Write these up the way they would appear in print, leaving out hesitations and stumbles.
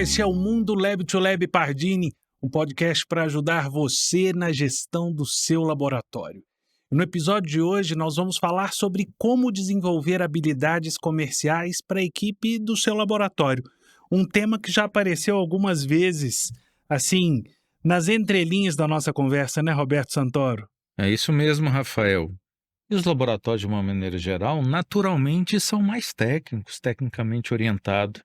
Olá, esse é o Mundo Lab to Lab Pardini, um podcast para ajudar você na gestão do seu laboratório. No episódio de hoje, nós vamos falar sobre como desenvolver habilidades comerciais para a equipe do seu laboratório. Um tema que já apareceu algumas vezes, assim, nas entrelinhas da nossa conversa, né, Roberto Santoro? É isso mesmo, Rafael. E os laboratórios, de uma maneira geral, naturalmente são mais técnicos, tecnicamente orientados.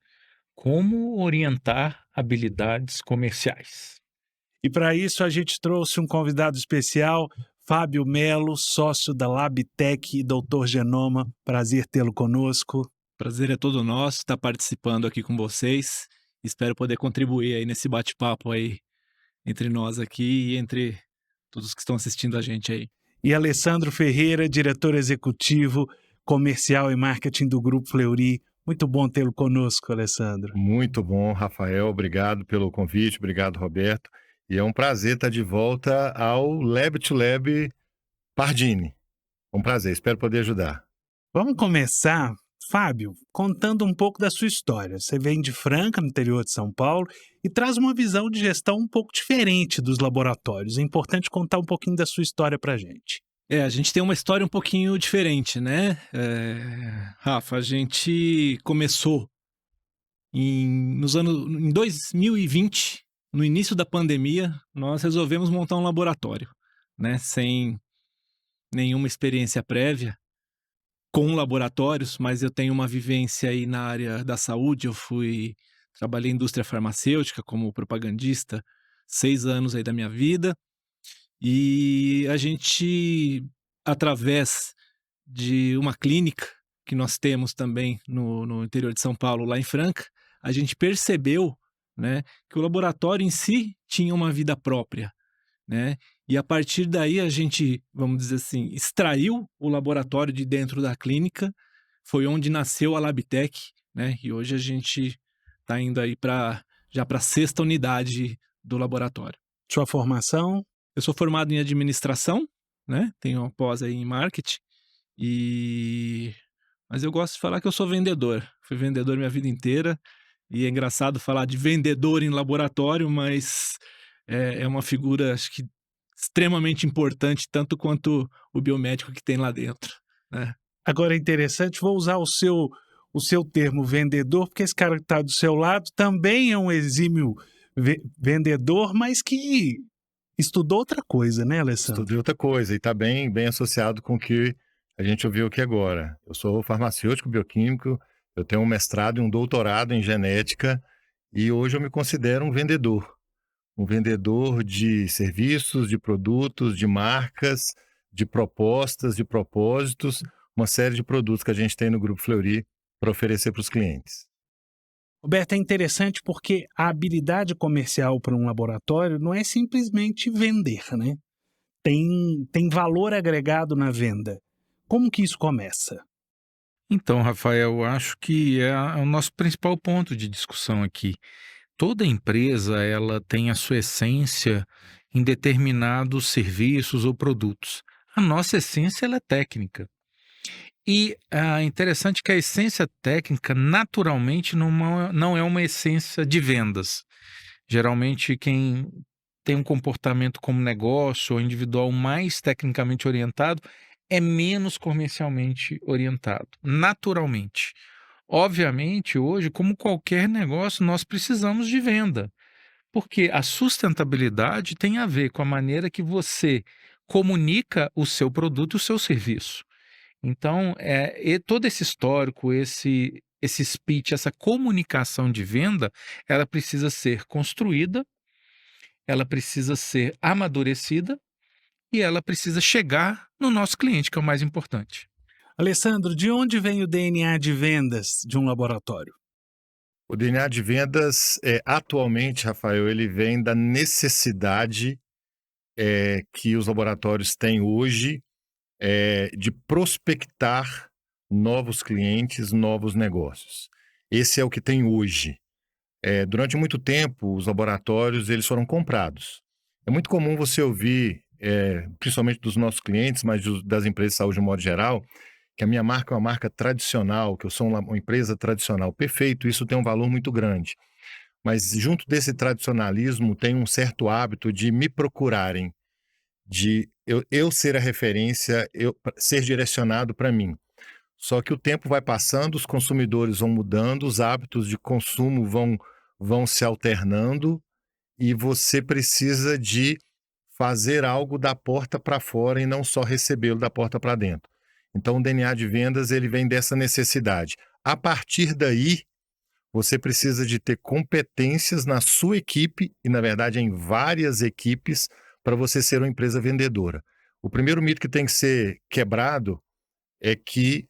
Como orientar habilidades comerciais? E para isso a gente trouxe um convidado especial, Fábio Melo, sócio da Labtec e doutor Genoma. Prazer tê-lo conosco. Prazer é todo nosso estar participando aqui com vocês. Espero poder contribuir aí nesse bate-papo aí entre nós aqui e entre todos que estão assistindo a gente aí. E Alessandro Ferreira, diretor executivo, comercial e marketing do Grupo Fleury. Muito bom tê-lo conosco, Alessandro. Muito bom, Rafael. Obrigado pelo convite, obrigado, Roberto. E é um prazer estar de volta ao Lab to Lab Pardini. Um prazer, espero poder ajudar. Vamos começar, Fábio, contando um pouco da sua história. Você vem de Franca, no interior de São Paulo, e traz uma visão de gestão um pouco diferente dos laboratórios. É importante contar um pouquinho da sua história para a gente. A gente tem uma história um pouquinho diferente, né? Rafa, a gente começou em 2020, no início da pandemia, nós resolvemos montar um laboratório, né? Sem nenhuma experiência prévia com laboratórios, mas eu tenho uma vivência aí na área da saúde. Trabalhei em indústria farmacêutica como propagandista 6 anos aí da minha vida, e a gente, através de uma clínica que nós temos também no interior de São Paulo, lá em Franca, a gente percebeu, né, que o laboratório em si tinha uma vida própria, né? E a partir daí a gente, vamos dizer assim, extraiu o laboratório de dentro da clínica. Foi onde nasceu a Labtec, né? E hoje a gente está indo aí para a 6ª unidade do laboratório. Sua formação? Eu sou formado em administração, né? Tenho uma pós aí em marketing, mas eu gosto de falar que eu sou vendedor. Fui vendedor minha vida inteira, e é engraçado falar de vendedor em laboratório, mas é uma figura, acho que, extremamente importante, tanto quanto o biomédico que tem lá dentro, né? Agora é interessante, vou usar o seu termo vendedor, porque esse cara que está do seu lado também é um exímio vendedor, mas que estudou outra coisa, né, Alessandro? Estudei outra coisa e está bem associado com o que a gente ouviu aqui agora. Eu sou farmacêutico bioquímico, eu tenho um mestrado e um doutorado em genética, e hoje eu me considero um vendedor. Um vendedor de serviços, de produtos, de marcas, de propostas, de propósitos, uma série de produtos que a gente tem no Grupo Fleury para oferecer para os clientes. Roberto, é interessante porque a habilidade comercial para um laboratório não é simplesmente vender, né? Tem valor agregado na venda. Como que isso começa? Então, Rafael, eu acho que é o nosso principal ponto de discussão aqui. Toda empresa, ela tem a sua essência em determinados serviços ou produtos. A nossa essência, ela é técnica. E é interessante que a essência técnica, naturalmente, não é uma essência de vendas. Geralmente, quem tem um comportamento como negócio ou individual mais tecnicamente orientado é menos comercialmente orientado, naturalmente. Obviamente, hoje, como qualquer negócio, nós precisamos de venda, porque a sustentabilidade tem a ver com a maneira que você comunica o seu produto e o seu serviço. Então, e todo esse histórico, esse speech, essa comunicação de venda, ela precisa ser construída, ela precisa ser amadurecida e ela precisa chegar no nosso cliente, que é o mais importante. Alessandro, de onde vem o DNA de vendas de um laboratório? O DNA de vendas, atualmente, Rafael, ele vem da necessidade que os laboratórios têm hoje de prospectar novos clientes, novos negócios. Esse é o que tem hoje. Durante muito tempo, os laboratórios eles foram comprados. É muito comum você ouvir, principalmente dos nossos clientes, mas das empresas de saúde de modo geral, que a minha marca é uma marca tradicional, que eu sou uma empresa tradicional. Perfeito, isso tem um valor muito grande. mas junto desse tradicionalismo tem um certo hábito de me procurarem, de eu ser a referência, eu ser direcionado para mim. Só que o tempo vai passando, os consumidores vão mudando, os hábitos de consumo vão se alternando e você precisa de fazer algo da porta para fora e não só recebê-lo da porta para dentro. Então, o DNA de vendas ele vem dessa necessidade. A partir daí, você precisa de ter competências na sua equipe e, na verdade, em várias equipes para você ser uma empresa vendedora. O primeiro mito que tem que ser quebrado é que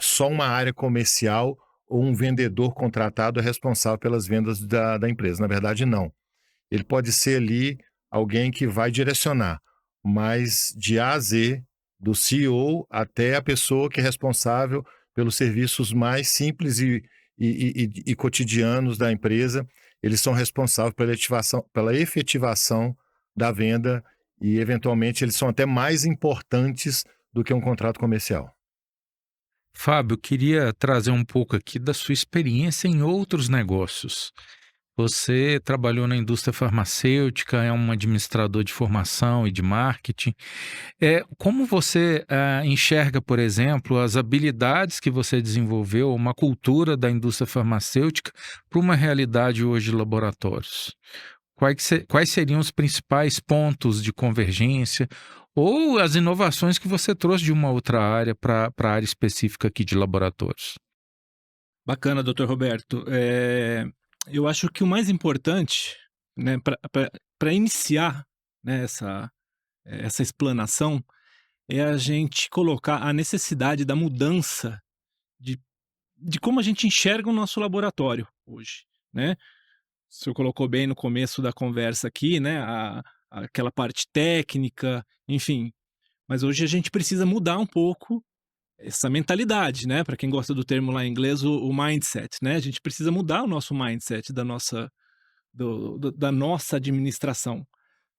só uma área comercial ou um vendedor contratado é responsável pelas vendas da empresa. Na verdade, não. Ele pode ser ali alguém que vai direcionar, mas de A a Z, do CEO até a pessoa que é responsável pelos serviços mais simples e cotidianos da empresa, eles são responsáveis pela efetivação da venda e, eventualmente, eles são até mais importantes do que um contrato comercial. Fábio, queria trazer um pouco aqui da sua experiência em outros negócios. Você trabalhou na indústria farmacêutica, é um administrador de formação e de marketing. Como você enxerga, por exemplo, as habilidades que você desenvolveu, uma cultura da indústria farmacêutica para uma realidade hoje de laboratórios? Quais seriam os principais pontos de convergência ou as inovações que você trouxe de uma outra área para a área específica aqui de laboratórios? Bacana, doutor Roberto. Eu acho que o mais importante, né, para iniciar, né, essa explanação, é a gente colocar a necessidade da mudança de, de como a gente enxerga o nosso laboratório hoje, né? O senhor colocou bem no começo da conversa aqui, né, aquela parte técnica, enfim. Mas hoje a gente precisa mudar um pouco essa mentalidade, né? Para quem gosta do termo lá em inglês, o mindset, né? A gente precisa mudar o nosso mindset da nossa administração,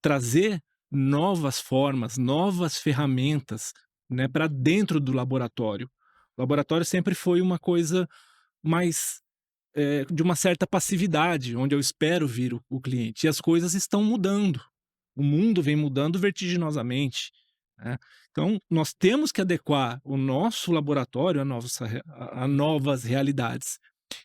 trazer novas formas, novas ferramentas, né, para dentro do laboratório. O laboratório sempre foi uma coisa mais de uma certa passividade, onde eu espero vir o cliente. E as coisas estão mudando. O mundo vem mudando vertiginosamente, né? Então, nós temos que adequar o nosso laboratório a novas realidades.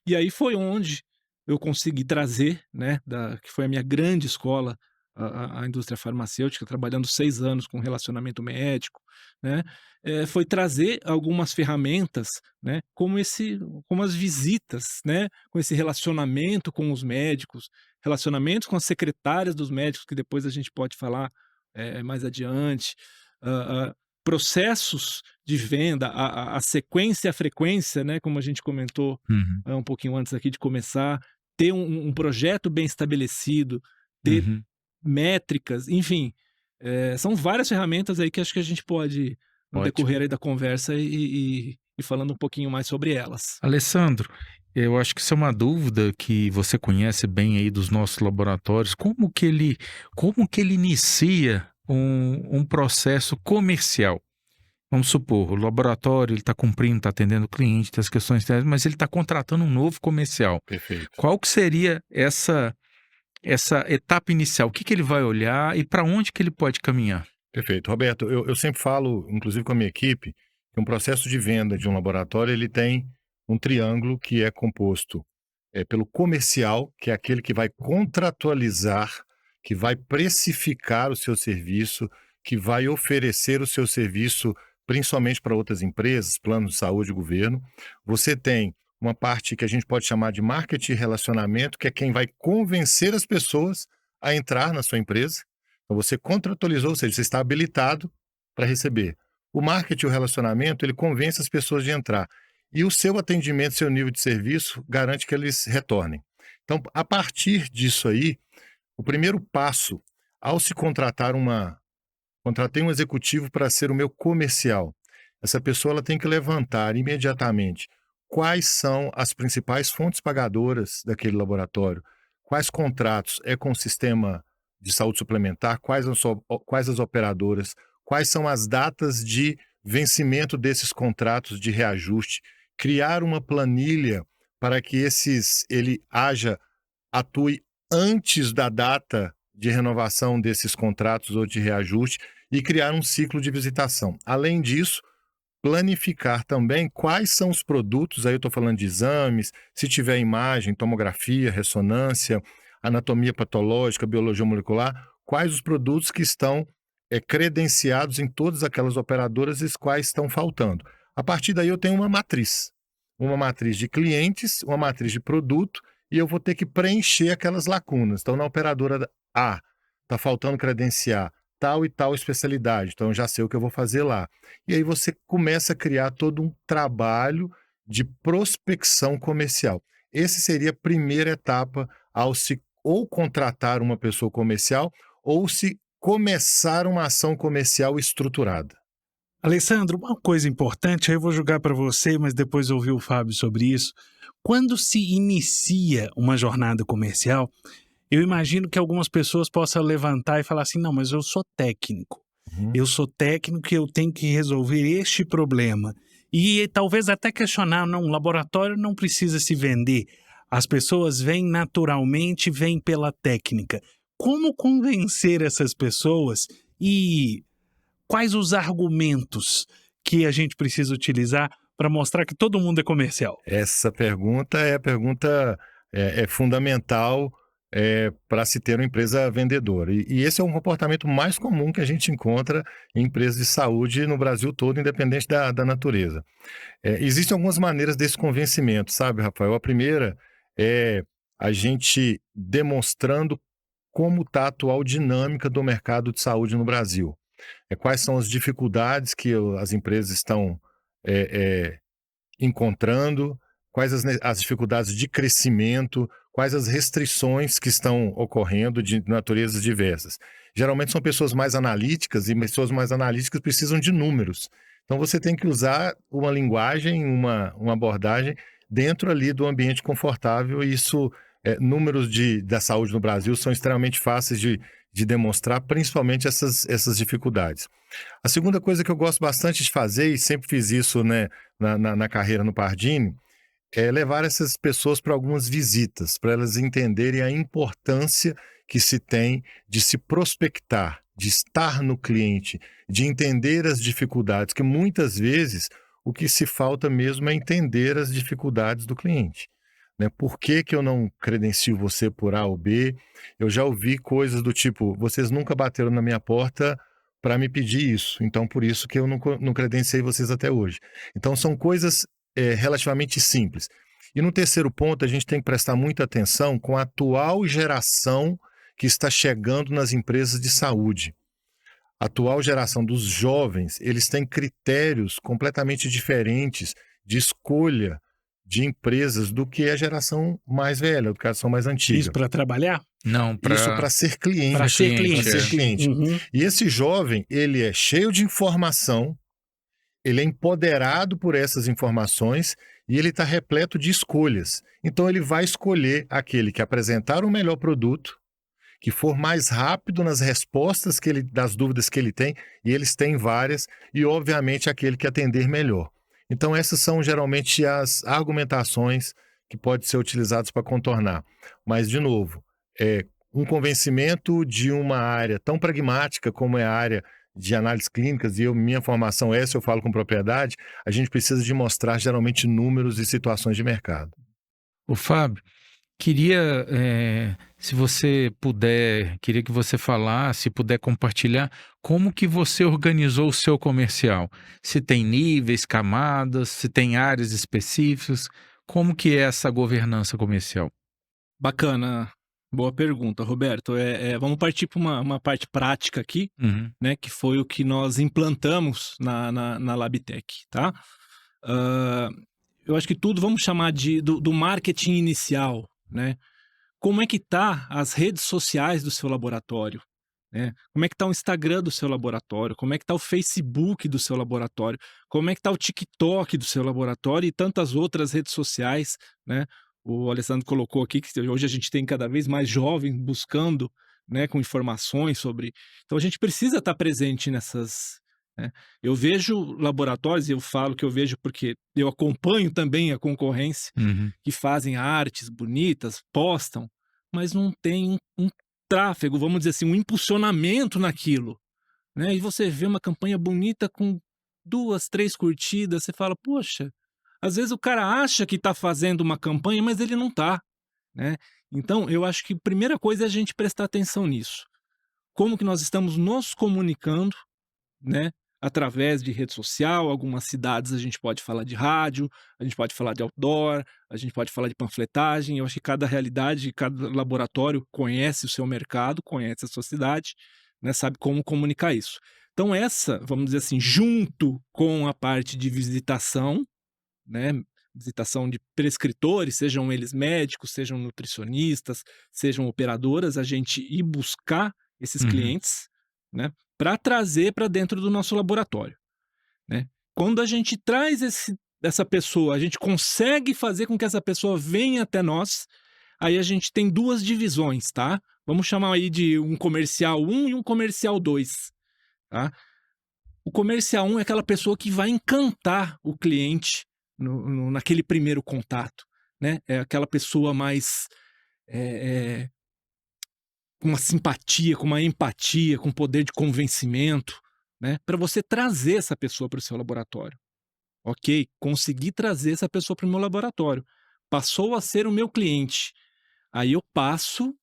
E aí foi onde eu consegui trazer, né, que foi a minha grande escola, a indústria farmacêutica, trabalhando 6 anos com relacionamento médico, né, foi trazer algumas ferramentas, né, como as visitas, né, com esse relacionamento com os médicos, relacionamentos com as secretárias dos médicos, que depois a gente pode falar, mais adiante, processos de venda, a sequência e a frequência, né, como a gente comentou, Uhum, um pouquinho antes aqui de começar, ter um projeto bem estabelecido, ter uhum. métricas, enfim, são várias ferramentas aí que acho que a gente pode, no Ótimo. decorrer aí da conversa, ir falando um pouquinho mais sobre elas. Alessandro, eu acho que isso é uma dúvida que você conhece bem aí dos nossos laboratórios. Como que ele inicia um processo comercial? Vamos supor, o laboratório ele está cumprindo, está atendendo o cliente, tem as questões técnicas, mas ele está contratando um novo comercial. Perfeito. Qual que seria essa etapa inicial? O que que ele vai olhar e para onde que ele pode caminhar? Perfeito. Roberto, eu sempre falo, inclusive com a minha equipe, que um processo de venda de um laboratório ele tem um triângulo que é composto pelo comercial, que é aquele que vai contratualizar, que vai precificar o seu serviço, que vai oferecer o seu serviço principalmente para outras empresas, planos de saúde, governo. Você tem uma parte que a gente pode chamar de marketing e relacionamento, que é quem vai convencer as pessoas a entrar na sua empresa. Então você contratualizou, ou seja, você está habilitado para receber. O marketing e o relacionamento, ele convence as pessoas de entrar. E o seu atendimento, seu nível de serviço, garante que eles retornem. Então, a partir disso aí, o primeiro passo, ao se contratei um executivo para ser o meu comercial. Essa pessoa ela tem que levantar imediatamente quais são as principais fontes pagadoras daquele laboratório, quais contratos é com o sistema de saúde suplementar, quais as operadoras, quais são as datas de vencimento desses contratos de reajuste, criar uma planilha para que ele haja atue antes da data de renovação desses contratos ou de reajuste e criar um ciclo de visitação. Além disso, planificar também quais são os produtos, aí eu estou falando de exames, se tiver imagem, tomografia, ressonância, anatomia patológica, biologia molecular, quais os produtos que estão credenciados em todas aquelas operadoras e os quais estão faltando. A partir daí eu tenho uma matriz de clientes, uma matriz de produto, e eu vou ter que preencher aquelas lacunas. Então, na operadora A, está faltando credenciar tal e tal especialidade, então eu já sei o que eu vou fazer lá. E aí você começa a criar todo um trabalho de prospecção comercial. Essa seria a primeira etapa ao se ou contratar uma pessoa comercial ou se começar uma ação comercial estruturada. Alessandro, uma coisa importante, aí eu vou jogar para você, mas depois ouvir o Fábio sobre isso. Quando se inicia uma jornada comercial, eu imagino que algumas pessoas possam levantar e falar assim, não, mas eu sou técnico. Eu sou técnico e eu tenho que resolver este problema. E talvez até questionar, não, o laboratório não precisa se vender. As pessoas vêm naturalmente, vêm pela técnica. Como convencer essas pessoas e quais os argumentos que a gente precisa utilizar para mostrar que todo mundo é comercial? Essa pergunta é a pergunta fundamental para se ter uma empresa vendedora. E esse é um comportamento mais comum que a gente encontra em empresas de saúde no Brasil todo, independente da natureza. Existem algumas maneiras desse convencimento, sabe, Rafael? A primeira é a gente demonstrando como está a atual dinâmica do mercado de saúde no Brasil. Quais são as dificuldades que as empresas estão encontrando, quais as dificuldades de crescimento, quais as restrições que estão ocorrendo de naturezas diversas. Geralmente são pessoas mais analíticas e pessoas mais analíticas precisam de números. Então você tem que usar uma linguagem, uma abordagem dentro ali do ambiente confortável e isso, números da saúde no Brasil são extremamente fáceis de demonstrar, principalmente essas dificuldades. A segunda coisa que eu gosto bastante de fazer, e sempre fiz isso, né, na carreira no Pardini, é levar essas pessoas para algumas visitas, para elas entenderem a importância que se tem de se prospectar, de estar no cliente, de entender as dificuldades, que muitas vezes o que se falta mesmo é entender as dificuldades do cliente. Né? Por que eu não credencio você por A ou B? Eu já ouvi coisas do tipo, vocês nunca bateram na minha porta para me pedir isso, então por isso que eu não credenciei vocês até hoje. Então são coisas relativamente simples. E no terceiro ponto, a gente tem que prestar muita atenção com a atual geração que está chegando nas empresas de saúde. A atual geração dos jovens, eles têm critérios completamente diferentes de escolha de empresas do que a geração mais velha, do que a geração mais antiga. Isso para trabalhar? Não, Isso para ser cliente. Para ser cliente. Para ser cliente. Uhum. E esse jovem, ele é cheio de informação, ele é empoderado por essas informações e ele está repleto de escolhas. Então ele vai escolher aquele que apresentar o melhor produto, que for mais rápido nas respostas das dúvidas que ele tem, e eles têm várias, e obviamente aquele que atender melhor. Então essas são geralmente as argumentações que podem ser utilizadas para contornar. Mas, de novo, um convencimento de uma área tão pragmática como é a área de análises clínicas, e minha formação é essa, eu falo com propriedade, a gente precisa de mostrar geralmente números e situações de mercado. O Fábio, queria, se você puder, queria que você falasse, puder compartilhar como que você organizou o seu comercial. Se tem níveis, camadas, se tem áreas específicas, como que é essa governança comercial? Bacana. Boa pergunta, Roberto. Vamos partir para uma parte prática aqui, né, que foi o que nós implantamos na Labtech, tá? Eu acho que tudo vamos chamar do marketing inicial, né? Como é que tá as redes sociais do seu laboratório? Né? Como é que tá o Instagram do seu laboratório? Como é que tá o Facebook do seu laboratório? Como é que tá o TikTok do seu laboratório e tantas outras redes sociais, né? O Alessandro colocou aqui que hoje a gente tem cada vez mais jovens buscando, né, com informações sobre... Então a gente precisa estar presente nessas... Né? Eu vejo laboratórios, e eu falo que eu vejo porque eu acompanho também a concorrência, que fazem artes bonitas, postam, mas não tem um tráfego, vamos dizer assim, um impulsionamento naquilo, né? E você vê uma campanha bonita com 2, 3 curtidas, você fala: "Poxa", às vezes o cara acha que está fazendo uma campanha, mas ele não está, né? Então eu acho que a primeira coisa é a gente prestar atenção nisso. Como que nós estamos nos comunicando, né, através de rede social. Algumas cidades a gente pode falar de rádio, a gente pode falar de outdoor, a gente pode falar de panfletagem. Eu acho que cada realidade, cada laboratório conhece o seu mercado, conhece a sua cidade, né, sabe como comunicar isso. Então essa, vamos dizer assim, junto com a parte de visitação, né, visitação de prescritores, sejam eles médicos, sejam nutricionistas, sejam operadoras, a gente ir buscar esses Uhum. clientes, né, para trazer para dentro do nosso laboratório, né. Quando a gente traz essa pessoa, a gente consegue fazer com que essa pessoa venha até nós, aí a gente tem 2 divisões, tá. Vamos chamar aí de um comercial 1 e um comercial 2, tá. O comercial 1 é aquela pessoa que vai encantar o cliente naquele primeiro contato, né? É aquela pessoa mais é, é, com uma simpatia, com uma empatia, com poder de convencimento, né? Para você trazer essa pessoa para o seu laboratório. Ok, consegui trazer essa pessoa para o meu laboratório. Passou a ser o meu cliente. Aí eu passo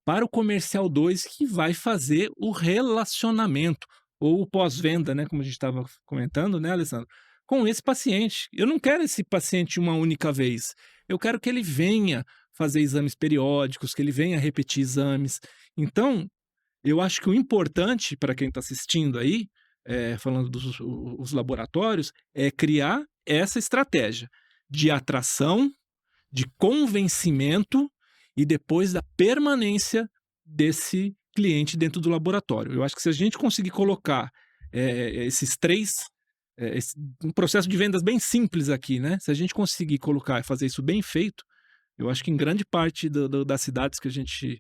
para o comercial 2 que vai fazer o relacionamento ou o pós-venda, né, como a gente estava comentando, né, Alessandro, com esse paciente. Eu não quero esse paciente uma única vez. Eu quero que ele venha fazer exames periódicos, que ele venha repetir exames. Então, eu acho que o importante para quem está assistindo aí, falando dos os laboratórios, é criar essa estratégia de atração, de convencimento e depois da permanência desse cliente dentro do laboratório. Eu acho que se a gente conseguir colocar esses três, um processo de vendas bem simples aqui, né? Se a gente conseguir colocar e fazer isso bem feito, eu acho que em grande parte das cidades que a gente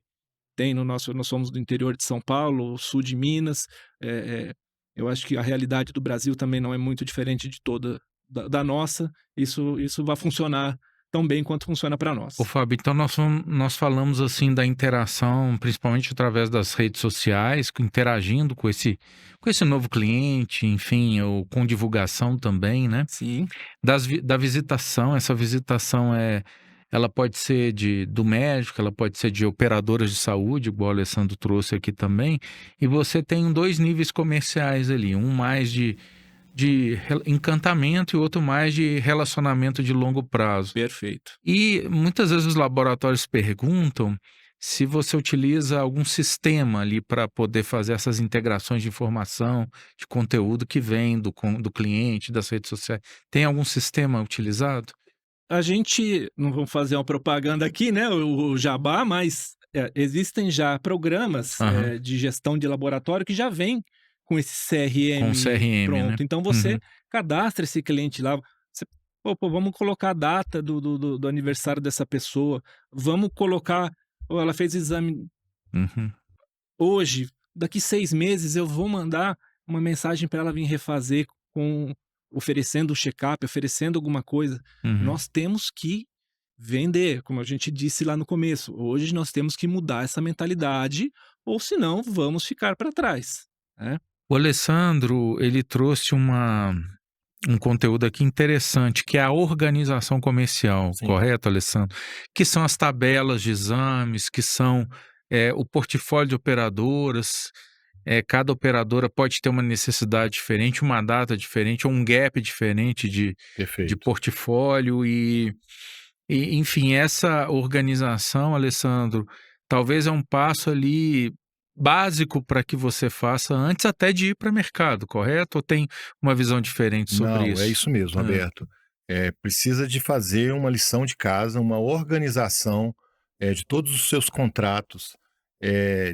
tem no nosso, nós somos do interior de São Paulo, sul de Minas, é, é, eu acho que a realidade do Brasil também não é muito diferente de toda da nossa. Isso vai funcionar tão bem quanto funciona para Ô, nós. Fábio, então nós falamos assim da interação, principalmente através das redes sociais, interagindo com esse novo cliente, enfim, ou com divulgação também, né? Sim, Da visitação, essa visitação ela pode ser do médico, ela pode ser de operadoras de saúde, igual o Alessandro trouxe aqui também, e você tem 2 níveis comerciais ali, um mais de encantamento e outro mais de relacionamento de longo prazo. perfeito. E muitas vezes os laboratórios perguntam se você utiliza algum sistema ali para poder fazer essas integrações de informação, de conteúdo que vem do cliente, das redes sociais. Tem algum sistema utilizado? A gente, não vamos fazer uma propaganda aqui, né, o jabá, mas existem já programas Aham. de gestão de laboratório que já vem com esse Com CRM CRM, né? pronto. Então você Uhum, cadastra esse cliente lá, você, pô, vamos colocar a data do aniversário dessa pessoa, vamos colocar, "Pô, ela fez o exame uhum, hoje, daqui 6 meses eu vou mandar uma mensagem para ela vir refazer com oferecendo o check-up, oferecendo alguma coisa". uhum. Nós temos que vender, como a gente disse lá no começo. Hoje nós temos que mudar essa mentalidade, ou senão vamos ficar para trás, né. O Alessandro, ele trouxe um conteúdo aqui interessante, que é a organização comercial, Sim, correto, Alessandro? Que são as tabelas de exames, que são o portfólio de operadoras. Cada operadora pode ter uma necessidade diferente, uma data diferente, ou um gap diferente de Perfeito. portfólio enfim, essa organização, Alessandro, talvez é um passo ali básico para que você faça antes até de ir para o mercado, correto? Ou tem uma visão diferente sobre Não, é isso? isso mesmo, Hã. Roberto. Precisa de fazer uma lição de casa, uma organização, de todos os seus contratos,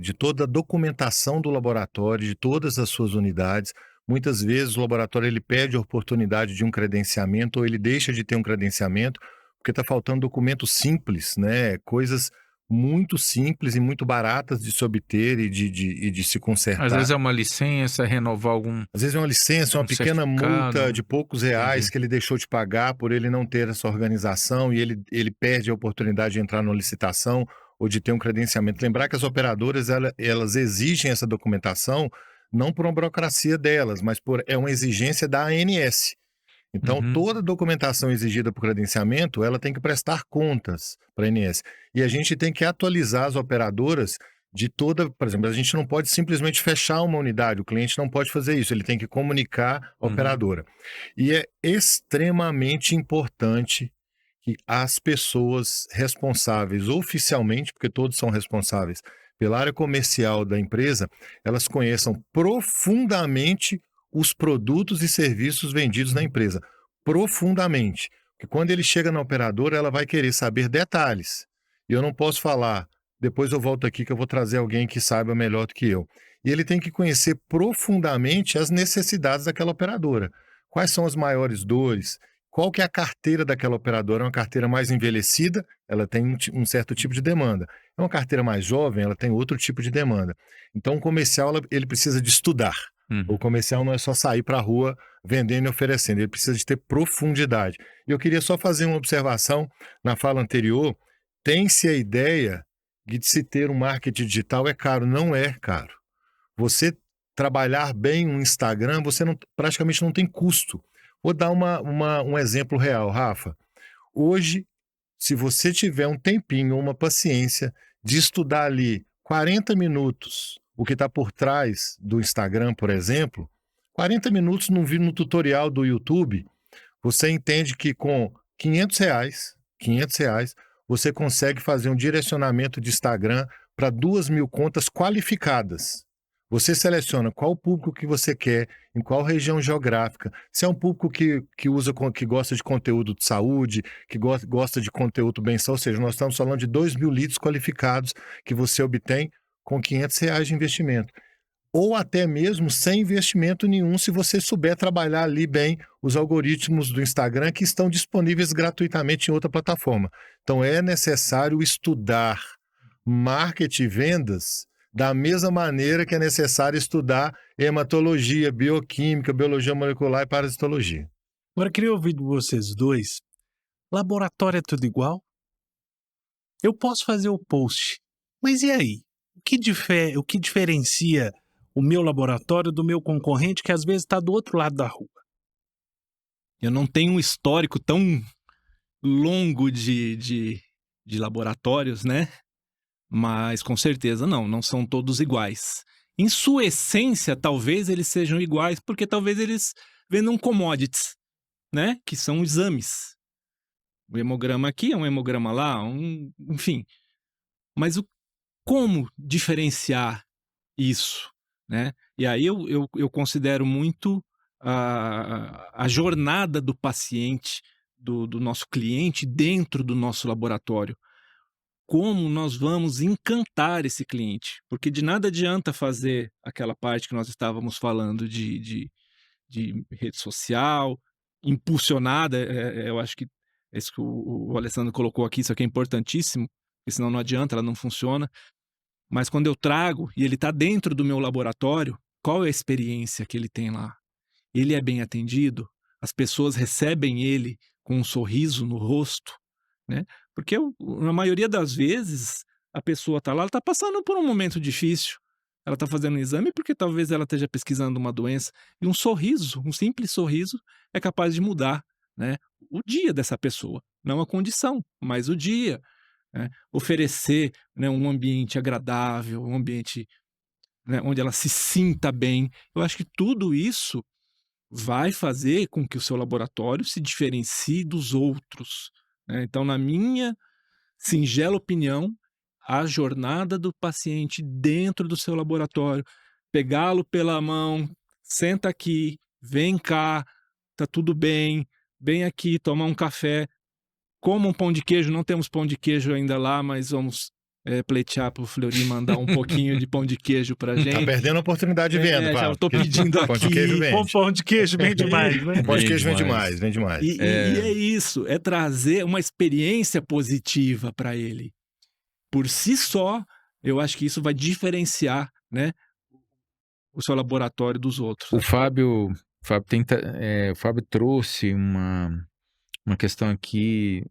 de toda a documentação do laboratório, de todas as suas unidades. Muitas vezes o laboratório ele perde a oportunidade de um credenciamento ou ele deixa de ter um credenciamento, porque está faltando documentos simples, né, coisas muito simples e muito baratas de se obter e de se Às vezes consertar. é uma licença, renovar algum Às vezes é uma licença, uma um pequena multa certificado. de poucos reais Entendi. que ele deixou de pagar por ele não ter essa organização e ele perde a oportunidade de entrar numa licitação ou de ter um credenciamento. Lembrar que as operadoras, elas exigem essa documentação não por uma burocracia delas, mas é uma exigência da ANS. Então, toda documentação exigida por credenciamento, ela tem que prestar contas para a ANS. E a gente tem que atualizar as operadoras de toda... Por exemplo, a gente não pode simplesmente fechar uma unidade, o cliente não pode fazer isso, ele tem que comunicar a operadora. E é extremamente importante que as pessoas responsáveis oficialmente, porque todos são responsáveis pela área comercial da empresa, elas conheçam profundamente os produtos e serviços vendidos na empresa. Profundamente. Porque quando ele chega na operadora, ela vai querer saber detalhes. E eu não posso falar, depois eu volto aqui que eu vou trazer alguém que saiba melhor do que eu. E ele tem que conhecer profundamente as necessidades daquela operadora. Quais são as maiores dores? Qual que é a carteira daquela operadora? É uma carteira mais envelhecida, ela tem um certo tipo de demanda. É uma carteira mais jovem, ela tem outro tipo de demanda. Então, o comercial, ele precisa de estudar. O comercial não é só sair para a rua vendendo e oferecendo, ele precisa de ter profundidade. E eu queria só fazer uma observação na fala anterior. Tem-se a ideia de se ter um marketing digital é caro. Não é caro. Você trabalhar bem um Instagram, você praticamente não tem custo. Vou dar um exemplo real, Rafa. Hoje, se você tiver um tempinho, uma paciência de estudar ali 40 minutos o que está por trás do Instagram, por exemplo, 40 minutos no tutorial do YouTube, você entende que com R$ 500, você consegue fazer um direcionamento de Instagram para 2.000 contas qualificadas. Você seleciona qual público que você quer, em qual região geográfica. Se é um público que gosta de conteúdo de saúde, que gosta de conteúdo bem-estar, ou seja, nós estamos falando de 2.000 leads qualificados que você obtém com R$ 500 de investimento. Ou até mesmo sem investimento nenhum, se você souber trabalhar ali bem os algoritmos do Instagram que estão disponíveis gratuitamente em outra plataforma. Então é necessário estudar marketing e vendas da mesma maneira que é necessário estudar hematologia, bioquímica, biologia molecular e parasitologia. Agora, eu queria ouvir de vocês dois. Laboratório é tudo igual? Eu posso fazer o post, mas e aí? O que diferencia o meu laboratório do meu concorrente que às vezes está do outro lado da rua? Eu não tenho um histórico tão longo de laboratórios, né? Mas com certeza não são todos iguais. Em sua essência, talvez eles sejam iguais, porque talvez eles vendam commodities, né? Que são exames. O hemograma aqui é um hemograma lá, enfim. Mas como diferenciar isso, né? E aí eu considero muito a jornada do paciente, do nosso cliente dentro do nosso laboratório. Como nós vamos encantar esse cliente. Porque de nada adianta fazer aquela parte que nós estávamos falando de rede social, impulsionada, eu acho que é isso que o Alessandro colocou aqui, isso aqui é importantíssimo, porque senão não adianta, ela não funciona. Mas quando eu trago e ele está dentro do meu laboratório, qual é a experiência que ele tem lá? Ele é bem atendido? As pessoas recebem ele com um sorriso no rosto, né? Porque na maioria das vezes a pessoa está lá, ela está passando por um momento difícil. Ela está fazendo um exame porque talvez ela esteja pesquisando uma doença. E um sorriso, um simples sorriso, é capaz de mudar, né, o dia dessa pessoa. Não a condição, mas o dia. Né? Oferecer, né, um ambiente agradável, um ambiente, né, onde ela se sinta bem. Eu acho que tudo isso vai fazer com que o seu laboratório se diferencie dos outros. Né? Então, na minha singela opinião, a jornada do paciente dentro do seu laboratório, pegá-lo pela mão, senta aqui, vem cá, tá tudo bem, vem aqui tomar um café, coma um pão de queijo, não temos pão de queijo ainda lá, mas vamos pleitear pro Fleury mandar um pouquinho de pão de queijo pra gente. Tá perdendo a oportunidade de venda, já tô pedindo aqui. Pão de queijo vende. Pão de queijo vem demais, né? Pão de queijo vem demais, vem demais. E é isso, é trazer uma experiência positiva para ele. Por si só, eu acho que isso vai diferenciar, né, o seu laboratório dos outros. O Fábio trouxe uma questão aqui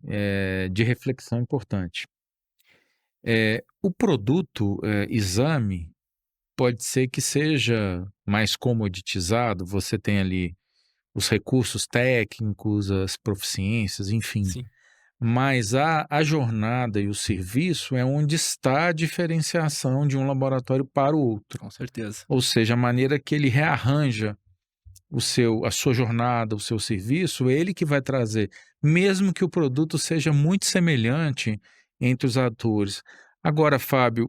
de reflexão importante. O produto, exame, pode ser que seja mais comoditizado, você tem ali os recursos técnicos, as proficiências, enfim. Sim, Mas a jornada e o serviço é onde está a diferenciação de um laboratório para o outro. com certeza. Ou seja, a maneira que ele rearranja a sua jornada, o seu serviço, ele que vai trazer, mesmo que o produto seja muito semelhante entre os atores. Agora, Fábio,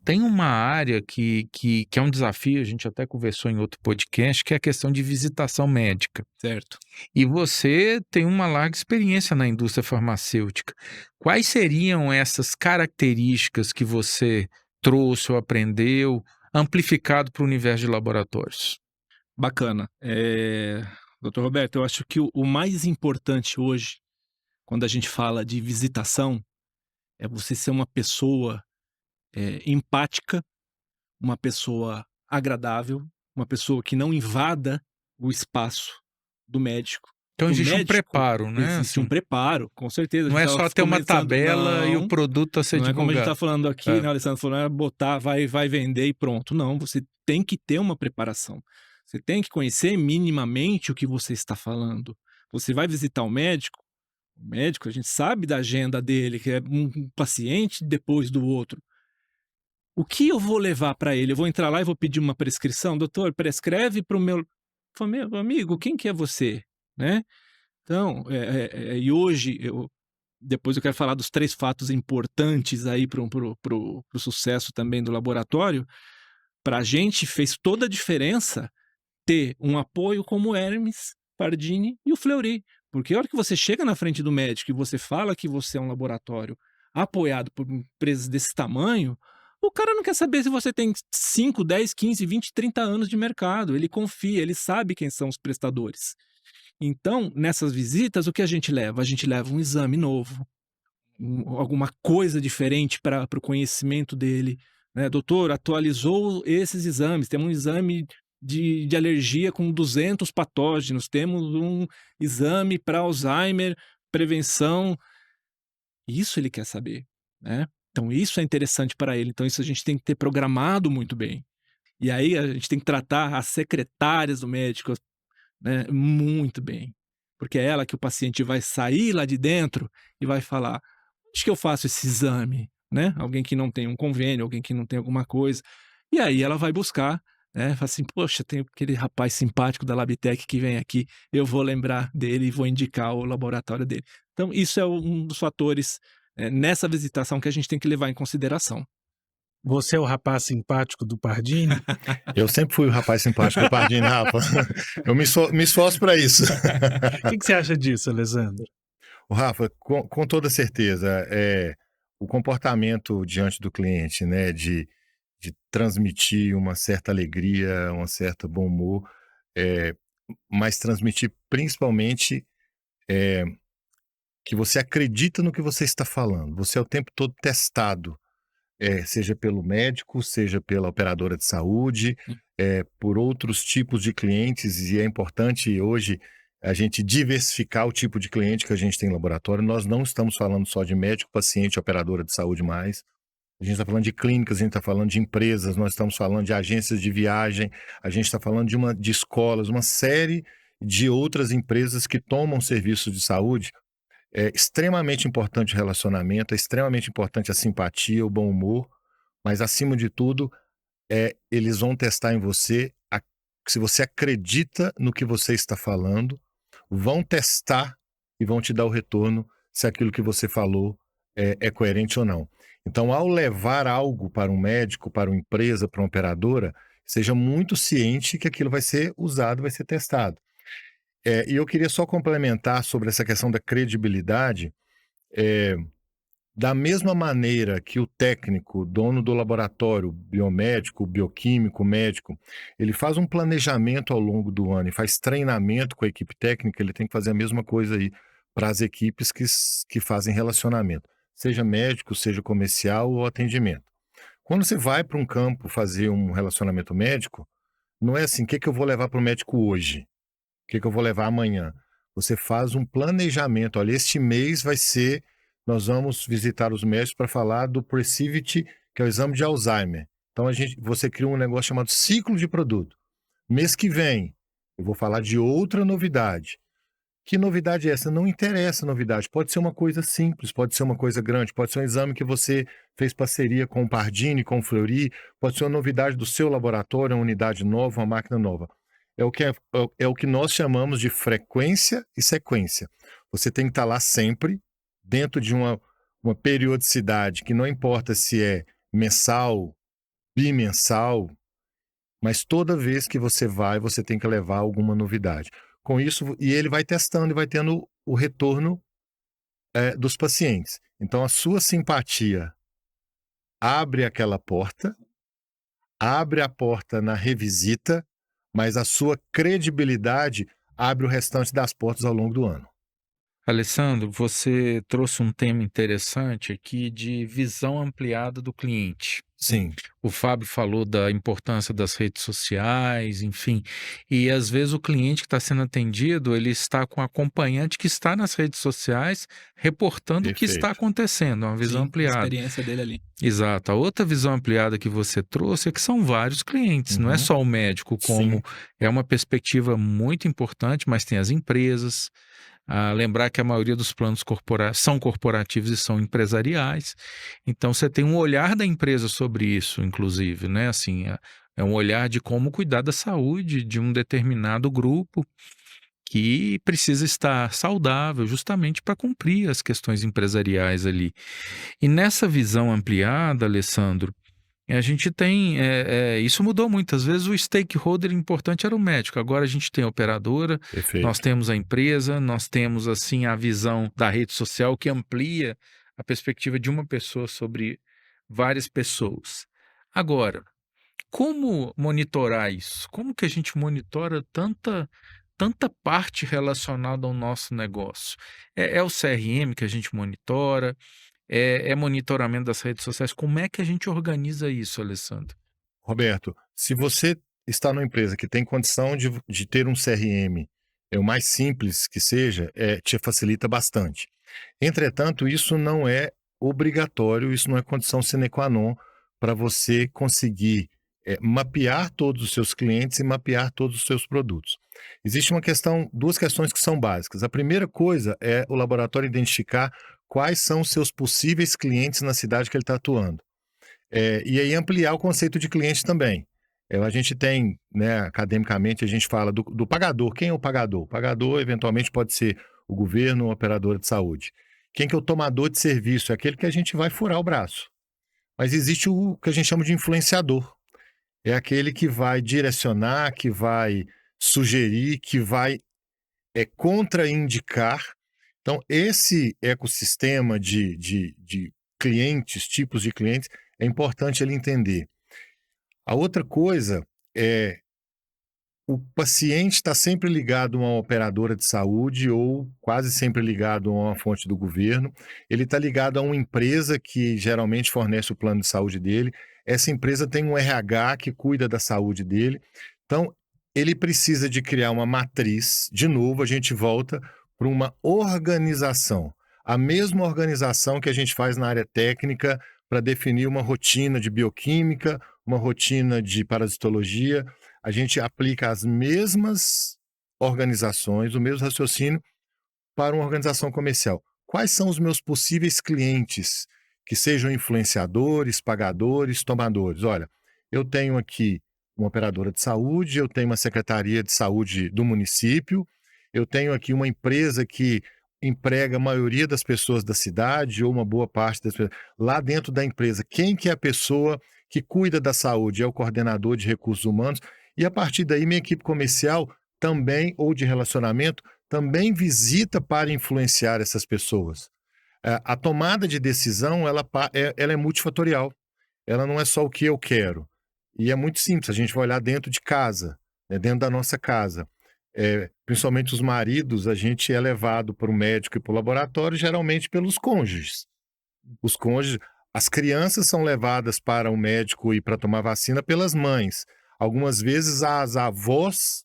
tem uma área que é um desafio, a gente até conversou em outro podcast, que é a questão de visitação médica. Certo. E você tem uma larga experiência na indústria farmacêutica. Quais seriam essas características que você trouxe ou aprendeu, amplificado para o universo de laboratórios? Bacana. Doutor Roberto, eu acho que o mais importante hoje, quando a gente fala de visitação, é você ser uma pessoa empática, uma pessoa agradável, uma pessoa que não invada o espaço do médico. Então O existe um médico, preparo, né? existe um Assim, preparo, com certeza. não é só ter uma tabela e o Não, produto a ser não é como a gente divulgado. está falando aqui, É. né, Alessandro? Falando, botar, vai vender e pronto. Não, você tem que ter uma preparação. Você tem que conhecer minimamente o que você está falando. Você vai visitar o médico, a gente sabe da agenda dele, que é um paciente depois do outro. O que eu vou levar para ele? Eu vou entrar lá e vou pedir uma prescrição? Doutor, prescreve para o meu... Falei, meu amigo, quem que é você? Né? Então, e hoje, depois eu quero falar dos 3 fatos importantes aí pro sucesso também do laboratório. Para a gente fez toda a diferença ter um apoio como o Hermes, Pardini e o Fleury. Porque a hora que você chega na frente do médico e você fala que você é um laboratório apoiado por empresas desse tamanho, o cara não quer saber se você tem 5, 10, 15, 20, 30 anos de mercado. Ele confia, ele sabe quem são os prestadores. Então, nessas visitas, o que a gente leva? A gente leva um exame novo, alguma coisa diferente para o conhecimento dele. Né? Doutor, atualizou esses exames. Temos um exame de alergia com 200 patógenos. Temos um exame para Alzheimer, prevenção. Isso ele quer saber. Né? Então, isso é interessante para ele. Então, isso a gente tem que ter programado muito bem. E aí, a gente tem que tratar as secretárias do médico, né, muito bem. Porque é ela que o paciente vai sair lá de dentro e vai falar: onde que eu faço esse exame? Né? Alguém que não tem um convênio, alguém que não tem alguma coisa. E aí ela vai buscar, né? Fala assim: poxa, tem aquele rapaz simpático da Labitec que vem aqui, eu vou lembrar dele e vou indicar o laboratório dele. Então, isso é um dos fatores nessa visitação que a gente tem que levar em consideração. Você é o rapaz simpático do Pardini? Eu sempre fui o rapaz simpático do Pardini, Rafa. Eu me esforço para isso. O que você acha disso, Alessandro? O Rafa, com toda certeza, o comportamento diante do cliente, né, de transmitir uma certa alegria, um certo bom humor, mas transmitir principalmente que você acredita no que você está falando. Você é o tempo todo testado, seja pelo médico, seja pela operadora de saúde, por outros tipos de clientes, e é importante hoje a gente diversificar o tipo de cliente que a gente tem em laboratório. Nós não estamos falando só de médico, paciente, operadora de saúde mais. A gente está falando de clínicas, a gente está falando de empresas, nós estamos falando de agências de viagem, a gente está falando de escolas, uma série de outras empresas que tomam serviços de saúde. É extremamente importante o relacionamento, é extremamente importante a simpatia, o bom humor, mas acima de tudo, eles vão testar em você se você acredita no que você está falando, vão testar e vão te dar o retorno se aquilo que você falou é coerente ou não. Então, ao levar algo para um médico, para uma empresa, para uma operadora, seja muito ciente que aquilo vai ser usado, vai ser testado. E eu queria só complementar sobre essa questão da credibilidade. Da mesma maneira que o técnico, dono do laboratório, biomédico, bioquímico, médico, ele faz um planejamento ao longo do ano e faz treinamento com a equipe técnica, ele tem que fazer a mesma coisa aí para as equipes que fazem relacionamento, seja médico, seja comercial ou atendimento. Quando você vai para um campo fazer um relacionamento médico, não é assim: o que eu vou levar para o médico hoje? O que eu vou levar amanhã? Você faz um planejamento. Olha, este mês vai ser nós vamos visitar os médicos para falar do Precivity, que é o exame de Alzheimer. Então, você cria um negócio chamado ciclo de produto. Mês que vem, eu vou falar de outra novidade. Que novidade é essa? Não interessa a novidade. Pode ser uma coisa simples, pode ser uma coisa grande, pode ser um exame que você fez parceria com o Pardini, com o Fleury, pode ser uma novidade do seu laboratório, uma unidade nova, uma máquina nova. É o que nós chamamos de frequência e sequência. Você tem que estar lá sempre, dentro de uma periodicidade que não importa se é mensal, bimensal, mas toda vez que você vai, você tem que levar alguma novidade. Com isso, e ele vai testando e vai tendo o retorno dos pacientes. Então, a sua simpatia abre aquela porta, abre a porta na revisita, mas a sua credibilidade abre o restante das portas ao longo do ano. Alessandro, você trouxe um tema interessante aqui de visão ampliada do cliente. Sim. O Fábio falou da importância das redes sociais, enfim, e às vezes o cliente que está sendo atendido, ele está com um acompanhante que está nas redes sociais reportando o que está Perfeito. acontecendo, uma visão Sim, a ampliada. experiência dele ali. Exato. A outra visão ampliada que você trouxe é que são vários clientes, não é só o médico, como Sim. é uma perspectiva muito importante, mas tem as empresas. Lembrar que a maioria dos planos são corporativos e são empresariais. Então, você tem um olhar da empresa sobre isso, inclusive, né? Assim, é um olhar de como cuidar da saúde de um determinado grupo que precisa estar saudável justamente para cumprir as questões empresariais ali. E nessa visão ampliada, Alessandro, a gente tem, isso mudou muitas vezes, o stakeholder importante era o médico, agora a gente tem a operadora, Perfeito. nós temos a empresa, nós temos assim a visão da rede social que amplia a perspectiva de uma pessoa sobre várias pessoas. Agora, como monitorar isso? Como que a gente monitora tanta parte relacionada ao nosso negócio? É o CRM que a gente monitora? É monitoramento das redes sociais? Como é que a gente organiza isso, Alessandro? Roberto, se você está numa empresa que tem condição de ter um CRM, o mais simples que seja, te facilita bastante. Entretanto, isso não é obrigatório, isso não é condição sine qua non para você conseguir mapear todos os seus clientes e mapear todos os seus produtos. Existe duas questões que são básicas. A primeira coisa é o laboratório identificar quais são os seus possíveis clientes na cidade que ele está atuando. E aí ampliar o conceito de cliente também. A gente tem, né, academicamente, a gente fala do pagador. Quem é o pagador? O pagador, eventualmente, pode ser o governo ou a operadora de saúde. Quem que é o tomador de serviço? É aquele que a gente vai furar o braço. Mas existe o que a gente chama de influenciador. É aquele que vai direcionar, que vai sugerir, que vai contraindicar. Então, esse ecossistema de clientes, tipos de clientes, é importante ele entender. A outra coisa é o paciente está sempre ligado a uma operadora de saúde ou quase sempre ligado a uma fonte do governo. Ele está ligado a uma empresa que geralmente fornece o plano de saúde dele. Essa empresa tem um RH que cuida da saúde dele. Então, ele precisa de criar uma matriz. De novo, a gente volta para uma organização. A mesma organização que a gente faz na área técnica para definir uma rotina de bioquímica, uma rotina de parasitologia. A gente aplica as mesmas organizações, o mesmo raciocínio para uma organização comercial. Quais são os meus possíveis clientes que sejam influenciadores, pagadores, tomadores? Olha, eu tenho aqui uma operadora de saúde, eu tenho uma secretaria de saúde do município, eu tenho aqui uma empresa que emprega a maioria das pessoas da cidade ou uma boa parte das pessoas. Lá dentro da empresa, quem que é a pessoa que cuida da saúde? É o coordenador de recursos humanos. E a partir daí, minha equipe comercial também, ou de relacionamento, também visita para influenciar essas pessoas. A tomada de decisão, ela é multifatorial. Ela não é só o que eu quero. E é muito simples, a gente vai olhar dentro de casa, né, dentro da nossa casa. Principalmente os maridos, a gente é levado para o médico e para o laboratório, geralmente pelos cônjuges. Os cônjuges, as crianças são levadas para o médico e para tomar vacina pelas mães. Algumas vezes as avós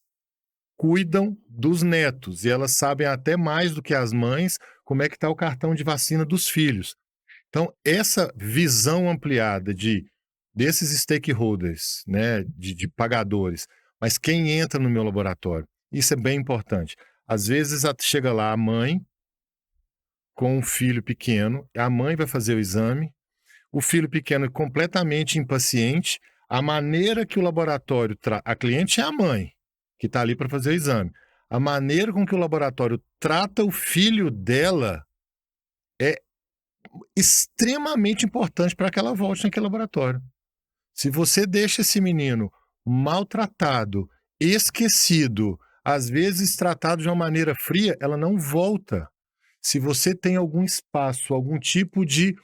cuidam dos netos e elas sabem até mais do que as mães como é que está o cartão de vacina dos filhos. Então, essa visão ampliada desses stakeholders, né, de pagadores, mas quem entra no meu laboratório, isso é bem importante. Às vezes chega lá a mãe com um filho pequeno, a mãe vai fazer o exame, o filho pequeno é completamente impaciente, a maneira que o laboratório a cliente é a mãe, que está ali para fazer o exame. A maneira com que o laboratório trata o filho dela é extremamente importante para que ela volte naquele laboratório. Se você deixa esse menino maltratado, esquecido, às vezes tratado de uma maneira fria, ela não volta. Se você tem algum espaço, algum tipo de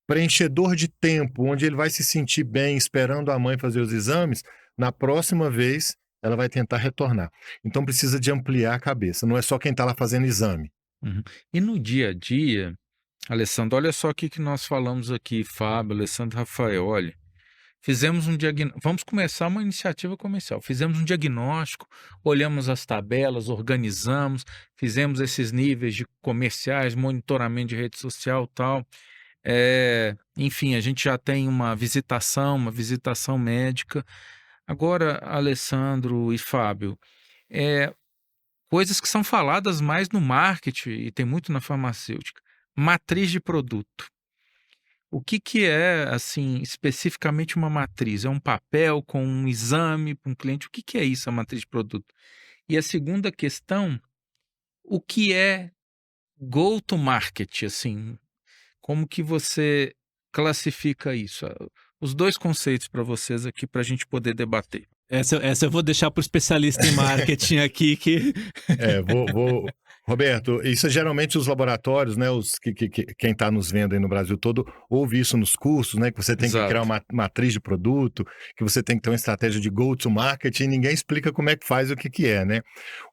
preenchedor de tempo, onde ele vai se sentir bem esperando a mãe fazer os exames, na próxima vez ela vai tentar retornar. Então precisa de ampliar a cabeça, não é só quem está lá fazendo exame. Uhum. E no dia a dia, Alessandro, olha só o que nós falamos aqui, Fábio, Alessandro, Rafael, olha, fizemos um diagnóstico, vamos começar uma iniciativa comercial, fizemos um diagnóstico, olhamos as tabelas, organizamos, fizemos esses níveis de comerciais, monitoramento de rede social e tal, enfim, a gente já tem uma visitação médica. Agora, Alessandro e Fábio, coisas que são faladas mais no marketing e tem muito na farmacêutica. Matriz de produto. O que é, assim, especificamente uma matriz? É um papel com um exame para um cliente? O que é isso, a matriz de produto? E a segunda questão, o que é go-to-market, assim? Como que você classifica isso? Os dois conceitos para vocês aqui para a gente poder debater. Essa eu vou deixar para o especialista em marketing aqui que... Roberto, isso é geralmente os laboratórios, né? Quem está nos vendo aí no Brasil todo ouve isso nos cursos, né? Que você tem que criar uma matriz de produto, que você tem que ter uma estratégia de go-to-market e ninguém explica como é que faz o que é, né?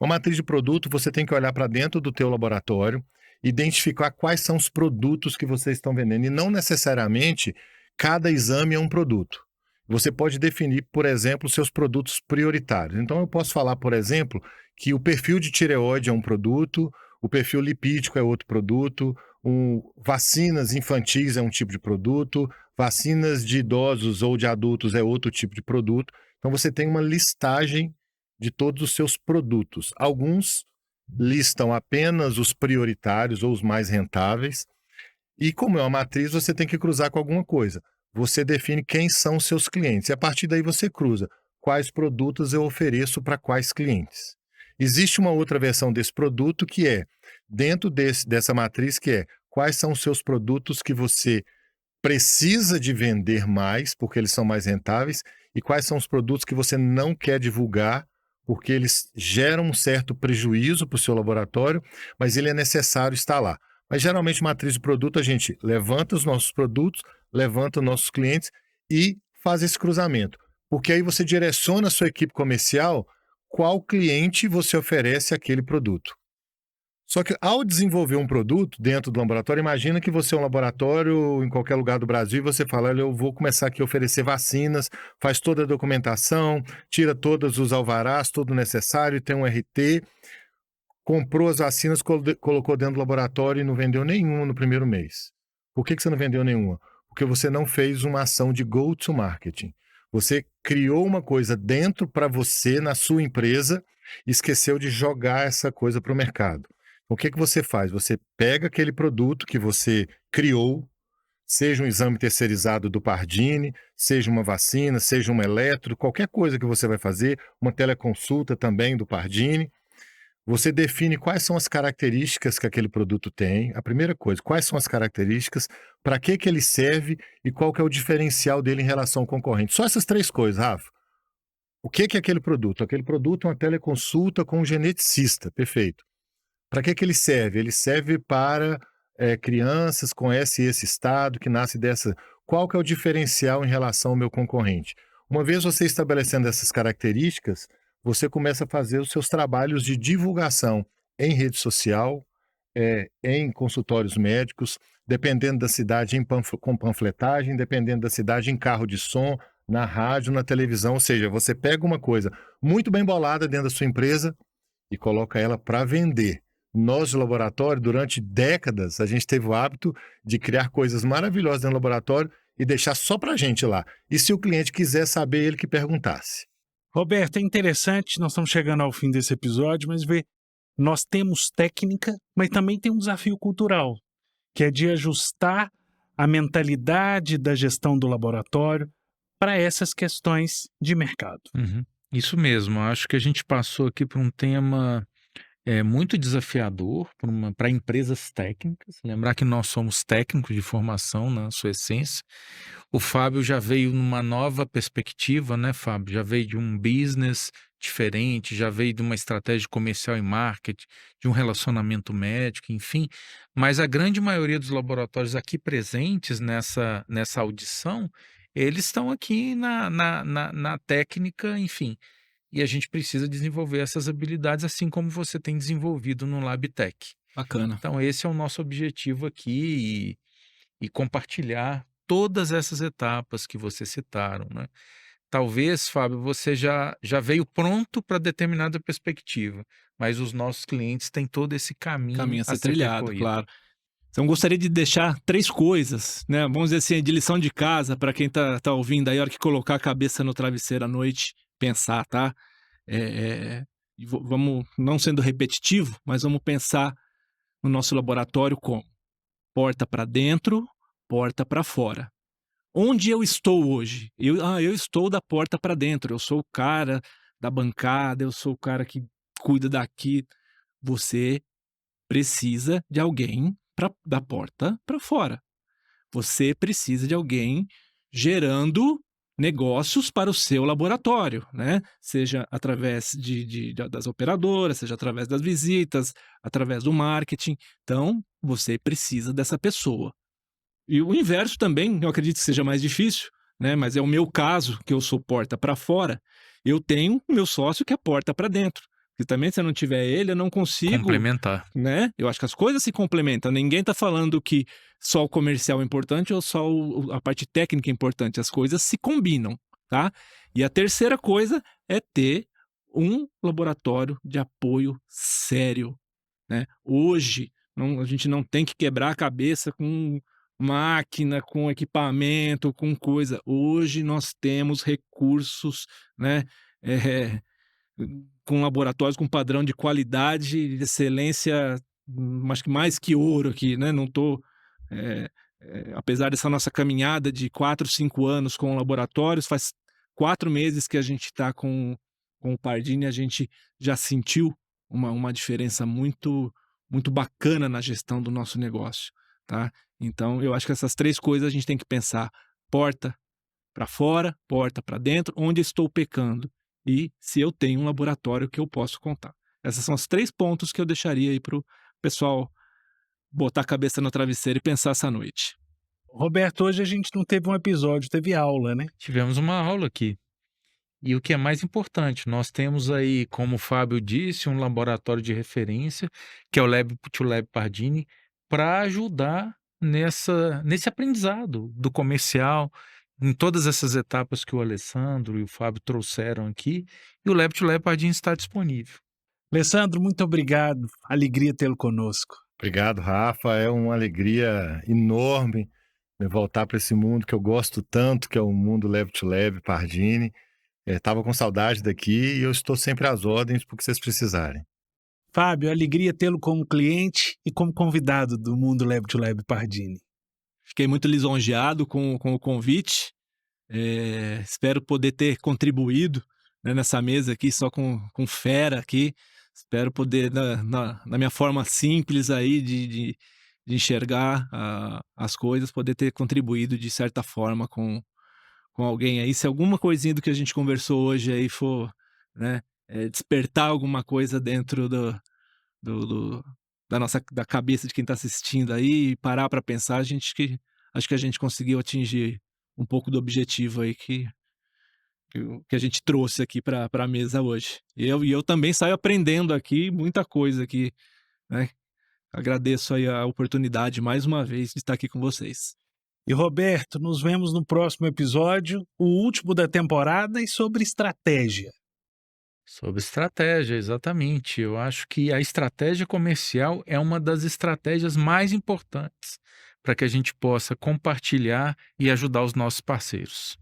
Uma matriz de produto, você tem que olhar para dentro do teu laboratório, identificar quais são os produtos que vocês estão vendendo e não necessariamente cada exame é um produto. Você pode definir, por exemplo, seus produtos prioritários. Então, eu posso falar, por exemplo, que o perfil de tireoide é um produto, o perfil lipídico é outro produto, vacinas infantis é um tipo de produto, vacinas de idosos ou de adultos é outro tipo de produto. Então, você tem uma listagem de todos os seus produtos. Alguns listam apenas os prioritários ou os mais rentáveis. E como é uma matriz, você tem que cruzar com alguma coisa. Você define quem são os seus clientes e a partir daí você cruza quais produtos eu ofereço para quais clientes. Existe uma outra versão desse produto que é, dentro dessa matriz, que é quais são os seus produtos que você precisa de vender mais, porque eles são mais rentáveis, e quais são os produtos que você não quer divulgar, porque eles geram um certo prejuízo para o seu laboratório, mas ele é necessário estar lá. Mas geralmente, matriz de produto, a gente levanta os nossos produtos, levanta os nossos clientes e faz esse cruzamento. Porque aí você direciona a sua equipe comercial qual cliente você oferece aquele produto. Só que ao desenvolver um produto dentro do laboratório, imagina que você é um laboratório em qualquer lugar do Brasil e você fala, olha, eu vou começar aqui a oferecer vacinas, faz toda a documentação, tira todos os alvarás, tudo necessário, tem um RT, comprou as vacinas, colocou dentro do laboratório e não vendeu nenhuma no primeiro mês. Por que você não vendeu nenhuma? Porque você não fez uma ação de go-to-marketing. Você criou uma coisa dentro para você, na sua empresa, e esqueceu de jogar essa coisa para o mercado. O que você faz? Você pega aquele produto que você criou, seja um exame terceirizado do Pardini, seja uma vacina, seja um eletro, qualquer coisa que você vai fazer, uma teleconsulta também do Pardini, você define quais são as características que aquele produto tem. A primeira coisa, quais são as características, para que ele serve e qual que é o diferencial dele em relação ao concorrente. Só essas três coisas, Rafa. O que é aquele produto? Aquele produto é uma teleconsulta com um geneticista, perfeito. Para que ele serve? Ele serve para crianças com esse estado, que nasce dessa... Qual que é o diferencial em relação ao meu concorrente? Uma vez você estabelecendo essas características, você começa a fazer os seus trabalhos de divulgação em rede social, em consultórios médicos, dependendo da cidade com panfletagem, dependendo da cidade em carro de som, na rádio, na televisão. Ou seja, você pega uma coisa muito bem bolada dentro da sua empresa e coloca ela para vender. Nós, de laboratório, durante décadas, a gente teve o hábito de criar coisas maravilhosas dentro do laboratório e deixar só para a gente lá. E se o cliente quiser saber, ele que perguntasse. Roberto, é interessante, nós estamos chegando ao fim desse episódio, mas nós temos técnica, mas também tem um desafio cultural, que é de ajustar a mentalidade da gestão do laboratório para essas questões de mercado. Uhum. Isso mesmo, acho que a gente passou aqui por um tema muito desafiador para empresas técnicas. Lembrar que nós somos técnicos de formação na sua essência. O Fábio já veio numa nova perspectiva, né, Fábio? Já veio de um business diferente, já veio de uma estratégia comercial e marketing, de um relacionamento médico, enfim. Mas a grande maioria dos laboratórios aqui presentes nessa audição, eles estão aqui na técnica, enfim. E a gente precisa desenvolver essas habilidades, assim como você tem desenvolvido no LabTech. Bacana. Então, esse é o nosso objetivo aqui e compartilhar todas essas etapas que vocês citaram, né? Talvez, Fábio, você já veio pronto para determinada perspectiva, mas os nossos clientes têm todo esse caminho A a ser ser trilhado, percorrido. claro. Então, gostaria de deixar 3 coisas, né? Vamos dizer assim, de lição de casa para quem tá ouvindo aí, a hora que colocar a cabeça no travesseiro à noite, pensar, tá? E vamos, não sendo repetitivo, mas vamos pensar no nosso laboratório como porta para dentro, porta para fora. Onde eu estou hoje? Eu estou da porta para dentro, eu sou o cara da bancada, eu sou o cara que cuida daqui. Você precisa de alguém da porta para fora. Você precisa de alguém gerando negócios para o seu laboratório, né? Seja através das operadoras, seja através das visitas, através do marketing. Então, você precisa dessa pessoa. E o inverso também, eu acredito que seja mais difícil, né? Mas é o meu caso, que eu sou porta para fora, eu tenho o meu sócio que é porta para dentro. Porque também, se eu não tiver ele, eu não consigo, Complementar. né? Eu acho que as coisas se complementam. Ninguém está falando que só o comercial é importante ou só a parte técnica é importante. As coisas se combinam, tá? E a terceira coisa é ter um laboratório de apoio sério, né? Hoje, a gente não tem que quebrar a cabeça com máquina, com equipamento, com coisa. Hoje nós temos recursos, né? Com laboratórios com padrão de qualidade e de excelência, acho que mais que ouro aqui, né? Não tô, apesar dessa nossa caminhada de 4, 5 anos com laboratórios, faz 4 meses que a gente está com o Pardini, a gente já sentiu uma diferença muito, muito bacana na gestão do nosso negócio, tá? Então, eu acho que essas 3 coisas a gente tem que pensar: porta para fora, porta para dentro, onde estou pecando e se eu tenho um laboratório que eu posso contar. Esses são os 3 pontos que eu deixaria aí para o pessoal botar a cabeça no travesseiro e pensar essa noite. Roberto, hoje a gente não teve um episódio, teve aula, né? Tivemos uma aula aqui. E o que é mais importante, nós temos aí, como o Fábio disse, um laboratório de referência, que é o Lab2Lab Pardini, para ajudar nesse aprendizado do comercial, em todas essas etapas que o Alessandro e o Fábio trouxeram aqui, e o Lab2Lab Pardini está disponível. Alessandro, muito obrigado. Alegria tê-lo conosco. Obrigado, Rafa. É uma alegria enorme voltar para esse mundo que eu gosto tanto, que é o mundo Lab2Lab Pardini. Estava com saudade daqui e eu estou sempre às ordens para o que vocês precisarem. Fábio, alegria tê-lo como cliente e como convidado do mundo Lab2Lab Pardini. Fiquei muito lisonjeado com o convite. Espero poder ter contribuído, né, nessa mesa aqui, só com fera aqui. Espero poder, na minha forma simples aí de enxergar as coisas, poder ter contribuído de certa forma com alguém aí. Se alguma coisinha do que a gente conversou hoje aí for, né, despertar alguma coisa dentro da cabeça de quem está assistindo aí e parar para pensar, acho que a gente conseguiu atingir um pouco do objetivo aí que a gente trouxe aqui para a mesa hoje. E eu também saio aprendendo aqui muita coisa aqui, né? Agradeço aí a oportunidade mais uma vez de estar aqui com vocês. E Roberto, nos vemos no próximo episódio, o último da temporada e sobre estratégia. Sobre estratégia, exatamente. Eu acho que a estratégia comercial é uma das estratégias mais importantes para que a gente possa compartilhar e ajudar os nossos parceiros.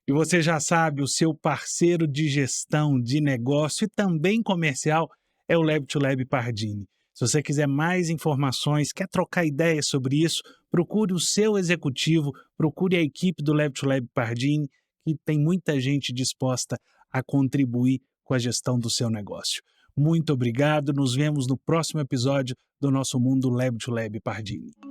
E você já sabe, o seu parceiro de gestão de negócio e também comercial é o Lab to Lab Pardini. Se você quiser mais informações, quer trocar ideias sobre isso, procure o seu executivo, procure a equipe do Lab to Lab Pardini, que tem muita gente disposta a contribuir com a gestão do seu negócio. Muito obrigado, nos vemos no próximo episódio do nosso Mundo Lab to Lab Pardini.